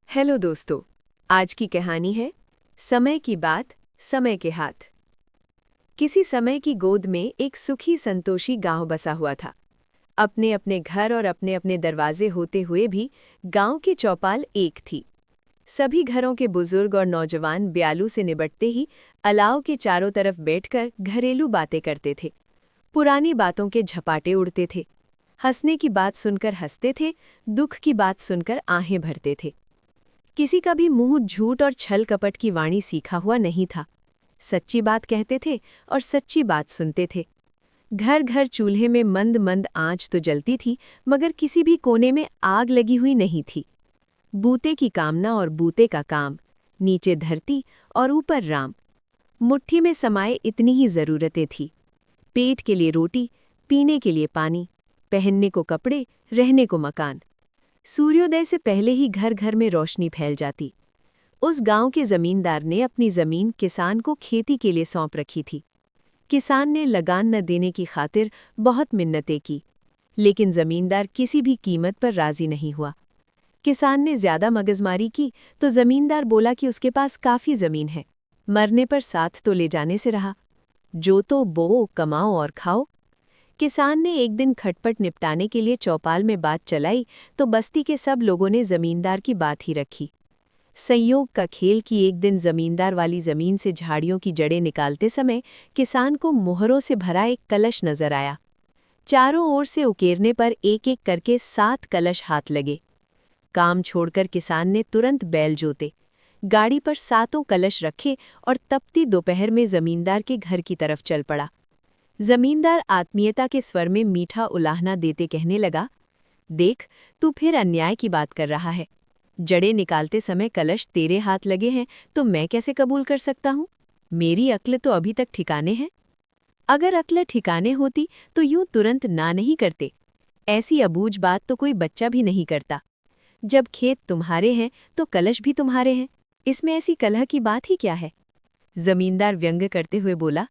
Hello दोस्तों। आज की कहानी है समय की बात, समय के हाथ। किसी समय की गोद में एक सुखी संतोषी गांव बसा हुआ था। अपने अपने घर और अपने अपने दरवाजे होते हुए भी गांव की चौपाल एक थी। सभी घरों के बुजुर्ग और नौजवान ब्यालू से निबटते ही अलाव के चारों तरफ बैठकर घरेलू बातें करते थे। पुरानी बातों के झपाटे उड़ते थे। हंसने की बात सुनकर हंसते थे, दुख की बात सुनकर आहें भरते थे। किसी का भी मुंह झूठ और छल कपट की वाणी सीखा हुआ नहीं था। सच्ची बात कहते थे और सच्ची बात सुनते थे। घर घर चूल्हे में मंद मंद आंच तो जलती थी, मगर किसी भी कोने में आग लगी हुई नहीं थी। बूते की कामना और बूते का काम, नीचे धरती और ऊपर राम। मुट्ठी में समाये इतनी ही ज़रूरतें थी। पेट के लिए रोटी, पीने के लिए पानी, पहनने को कपड़े, रहने को मकान। सूर्योदय से पहले ही घर घर में रोशनी फैल जाती। उस गांव के जमींदार ने अपनी जमीन किसान को खेती के लिए सौंप रखी थी। किसान ने लगान न देने की खातिर बहुत मिन्नतें की, लेकिन जमींदार किसी भी कीमत पर राजी नहीं हुआ। किसान ने ज्यादा मगजमारी की तो जमींदार बोला कि उसके पास काफी जमीन है, मरने पर साथ तो ले जाने से रहा। जोतो बोओ, कमाओ और खाओ। किसान ने एक दिन खटपट निपटाने के लिए चौपाल में बात चलाई तो बस्ती के सब लोगों ने जमींदार की बात ही रखी। संयोग का खेल कि एक दिन जमींदार वाली जमीन से झाड़ियों की जड़ें निकालते समय किसान को मोहरों से भरा एक कलश नजर आया। चारों ओर से उकेरने पर एक एक करके 7 कलश हाथ लगे। काम छोड़कर किसान ने तुरंत बैल जोते, गाड़ी पर 7 कलश रखे और तपती दोपहर में जमींदार के घर की तरफ चल पड़ा। जमींदार आत्मीयता के स्वर में मीठा उलाहना देते कहने लगा, देख, तू फिर अन्याय की बात कर रहा है। जड़ें निकालते समय कलश तेरे हाथ लगे हैं तो मैं कैसे कबूल कर सकता हूँ? मेरी अक्ल तो अभी तक ठिकाने है। अगर अक्ल ठिकाने होती तो यूं तुरंत ना नहीं करते। ऐसी अबूझ बात तो कोई बच्चा भी नहीं करता। जब खेत तुम्हारे हैं तो कलश भी तुम्हारे हैं, इसमें ऐसी कलह की बात ही क्या है? जमींदार व्यंग करते हुए बोला,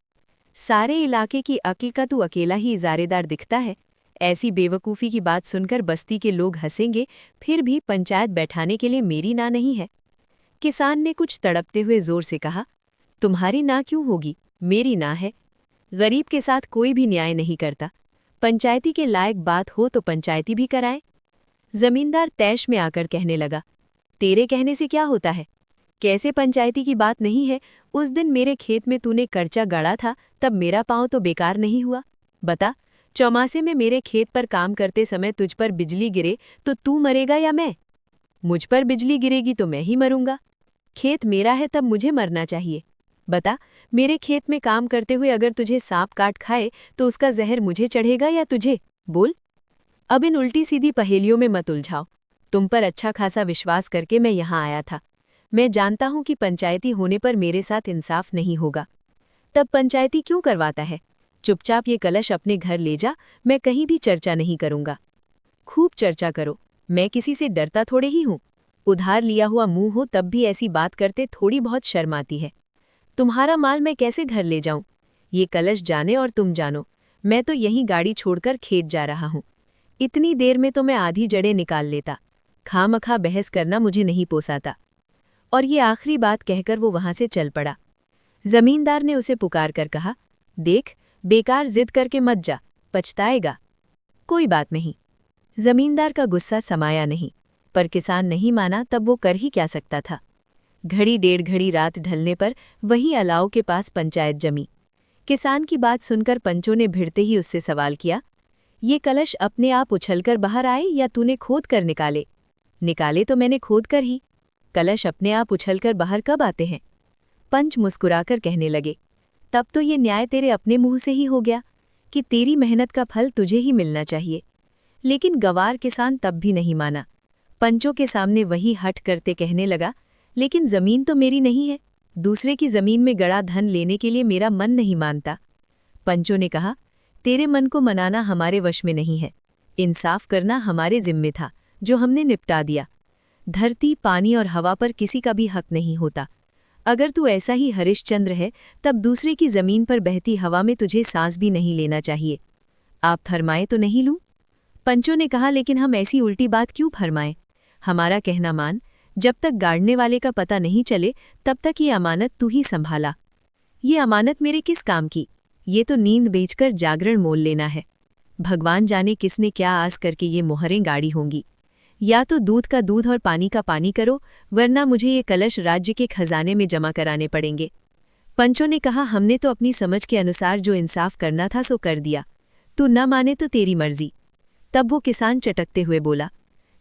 सारे इलाके की अक्ल का तू अकेला ही इजारेदार दिखता है। ऐसी बेवकूफ़ी की बात सुनकर बस्ती के लोग हंसेंगे, फिर भी पंचायत बैठाने के लिए मेरी ना नहीं है। किसान ने कुछ तड़पते हुए जोर से कहा, तुम्हारी ना क्यों होगी, मेरी ना है। गरीब के साथ कोई भी न्याय नहीं करता। पंचायती के लायक बात हो तो पंचायती भी कराएं। जमींदार तैश में आकर कहने लगा, तेरे कहने से क्या होता है? कैसे पंचायती की बात नहीं है? उस दिन मेरे खेत में तूने कर्चा गाड़ा था, तब मेरा पांव तो बेकार नहीं हुआ। बता, चौमासे में मेरे खेत पर काम करते समय तुझ पर बिजली गिरे तो तू मरेगा या मैं? मुझ पर बिजली गिरेगी तो मैं ही मरूंगा। खेत मेरा है तब मुझे मरना चाहिए। बता, मेरे खेत में काम करते हुए अगर तुझे सांप काट खाए तो उसका जहर मुझे चढ़ेगा या तुझे? बोल। अब इन उल्टी सीधी पहेलियों में मत उलझाओ। तुम पर अच्छा खासा विश्वास करके मैं यहाँ आया था। मैं जानता हूं कि पंचायती होने पर मेरे साथ इंसाफ नहीं होगा। तब पंचायती क्यों करवाता है? चुपचाप ये कलश अपने घर ले जा, मैं कहीं भी चर्चा नहीं करूंगा। खूब चर्चा करो, मैं किसी से डरता थोड़े ही हूं। उधार लिया हुआ मुंह हो तब भी ऐसी बात करते थोड़ी बहुत शर्म आती है। तुम्हारा माल मैं कैसे घर ले जाऊं? ये कलश जाने और तुम जानो, मैं तो यहीं गाड़ी छोड़कर खेत जा रहा हूं। इतनी देर में तो मैं आधी जड़ें निकाल लेता। खामखा बहस करना मुझे नहीं पोसाता। और ये आखिरी बात कहकर वो वहां से चल पड़ा। जमींदार ने उसे पुकार कर कहा, देख, बेकार जिद करके मत जा, पछताएगा। कोई बात नहीं। जमींदार का गुस्सा समाया नहीं, पर किसान नहीं माना तब वो कर ही क्या सकता था। घड़ी 1.5 रात ढलने पर वही अलाव के पास पंचायत जमी। किसान की बात सुनकर पंचों ने भिड़ते ही उससे सवाल किया, ये कलश अपने आप उछलकर बाहर आए या तूने खोद कर निकाले? निकाले तो मैंने खोद कर ही। कलश अपने आप उछलकर बाहर कब आते हैं? पंच मुस्कुराकर कहने लगे, तब तो ये न्याय तेरे अपने मुंह से ही हो गया कि तेरी मेहनत का फल तुझे ही मिलना चाहिए। लेकिन गवार किसान तब भी नहीं माना। पंचों के सामने वही हठ करते कहने लगा, लेकिन जमीन तो मेरी नहीं है। दूसरे की जमीन में गड़ा धन लेने के लिए मेरा मन नहीं मानता। पंचों ने कहा, तेरे मन को मनाना हमारे वश में नहीं है। इंसाफ करना हमारे जिम्मे था, जो हमने निपटा दिया। धरती, पानी और हवा पर किसी का भी हक नहीं होता। अगर तू ऐसा ही हरिश्चंद्र है, तब दूसरे की जमीन पर बहती हवा में तुझे सांस भी नहीं लेना चाहिए। आप फरमाए तो नहीं लूं? पंचों ने कहा, लेकिन हम ऐसी उल्टी बात क्यों फरमाएं? हमारा कहना मान, जब तक गाड़ने वाले का पता नहीं चले तब तक ये अमानत तू ही संभाला। ये अमानत मेरे किस काम की? ये तो नींद बेचकर जागरण मोल लेना है। भगवान जाने किसने क्या आस करके ये मोहरें गाड़ी होंगी। या तो दूध का दूध और पानी का पानी करो, वरना मुझे ये कलश राज्य के खजाने में जमा कराने पड़ेंगे। पंचों ने कहा, हमने तो अपनी समझ के अनुसार जो इंसाफ करना था सो कर दिया, तू न माने तो तेरी मर्जी। तब वो किसान चटकते हुए बोला,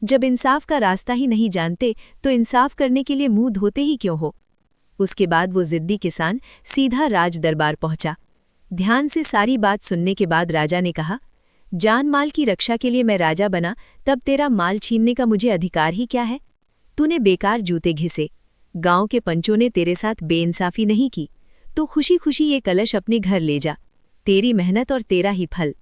जब इंसाफ का रास्ता ही नहीं जानते तो इंसाफ करने के लिए मुंह धोते ही क्यों हो? उसके बाद वो जिद्दी किसान सीधा राज दरबार पहुंचा। ध्यान से सारी बात सुनने के बाद राजा ने कहा, जान माल की रक्षा के लिए मैं राजा बना, तब तेरा माल छीनने का मुझे अधिकार ही क्या है? तूने बेकार जूते घिसे, गांव के पंचों ने तेरे साथ बेइंसाफी नहीं की, तो खुशी खुशी ये कलश अपने घर ले जा, तेरी मेहनत और तेरा ही फल।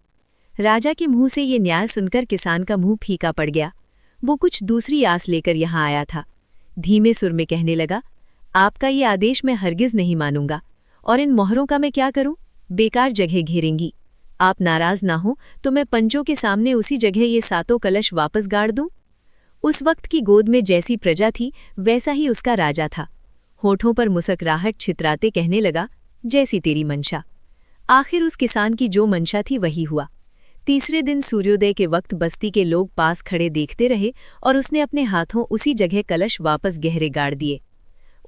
राजा के मुंह से ये न्याय सुनकर किसान का मुंह फीका पड़ गया। वो कुछ दूसरी आस लेकर यहाँ आया था। धीमे सुर में कहने लगा, आपका ये आदेश मैं हरगिज नहीं मानूंगा, और इन मोहरों का मैं क्या करूं? बेकार जगह घेरेंगी। आप नाराज ना हो तो मैं पंचों के सामने उसी जगह ये सातों कलश वापस गाड़ दूं। उस वक्त की गोद में जैसी प्रजा थी वैसा ही उसका राजा था। होठों पर मुस्कुराहट छितराते कहने लगा, जैसी तेरी मंशा। आखिर उस किसान की जो मंशा थी वही हुआ। तीसरे दिन सूर्योदय के वक्त बस्ती के लोग पास खड़े देखते रहे और उसने अपने हाथों उसी जगह कलश वापस गहरे गाड़ दिए।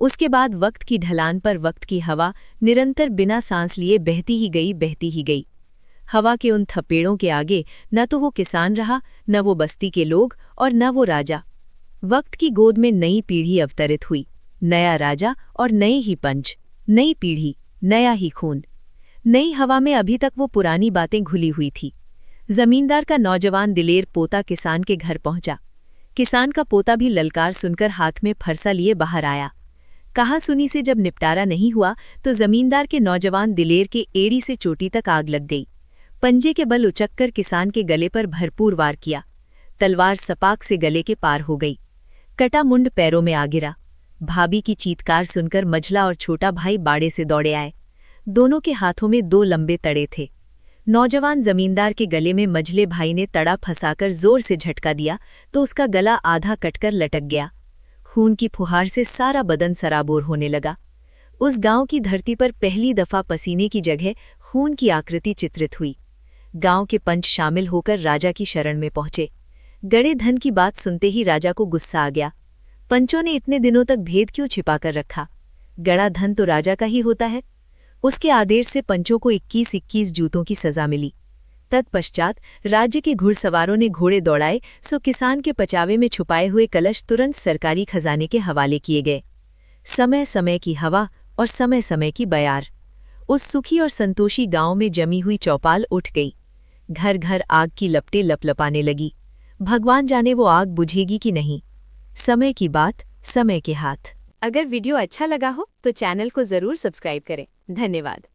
उसके बाद वक्त की ढलान पर वक्त की हवा निरंतर बिना सांस लिए बहती ही गई। हवा के उन थपेड़ों के आगे न तो वो किसान रहा, न वो बस्ती के लोग और न वो राजा। वक्त की गोद में नई पीढ़ी अवतरित हुई, नया राजा और नए ही पंच, नई पीढ़ी, नया ही खून। नई हवा में अभी तक वो पुरानी बातें घुली हुई थी। जमींदार का नौजवान दिलेर पोता किसान के घर पहुंचा। किसान का पोता भी ललकार सुनकर हाथ में फरसा लिए बाहर आया। कहा सुनी से जब निपटारा नहीं हुआ तो जमींदार के नौजवान दिलेर के एड़ी से चोटी तक आग लग गई। पंजे के बल उचककर किसान के गले पर भरपूर वार किया। तलवार सपाक से गले के पार हो गई। कटा मुंड पैरों में आ गिरा। भाभी की चीत्कार सुनकर मझला और छोटा भाई बाड़े से दौड़े आए। दोनों के हाथों में 2 लंबे तड़े थे। नौजवान जमींदार के गले में मझले भाई ने तड़ा फंसाकर जोर से झटका दिया तो उसका गला आधा कटकर लटक गया। खून की फुहार से सारा बदन सराबोर होने लगा। उस गांव की धरती पर पहली दफा पसीने की जगह खून की आकृति चित्रित हुई। गांव के पंच शामिल होकर राजा की शरण में पहुंचे। गड़े धन की बात सुनते ही राजा को गुस्सा आ गया। पंचों ने इतने दिनों तक भेद क्यों छिपाकर रखा? गड़ा धन तो राजा का ही होता है। उसके आदेश से पंचों को 21-21 जूतों की सजा मिली। तत्पश्चात राज्य के घुड़सवारों ने घोड़े दौड़ाए सो किसान के पचावे में छुपाए हुए कलश तुरंत सरकारी खजाने के हवाले किए गए। समय समय की हवा और समय समय की बयार। उस सुखी और संतोषी गांव में जमी हुई चौपाल उठ गई। घर घर आग की लपटें लपलपाने लगी। भगवान जाने वो आग बुझेगी कि नहीं। समय की बात, समय के हाथ। अगर वीडियो अच्छा लगा हो तो चैनल को जरूर सब्सक्राइब करें। धन्यवाद।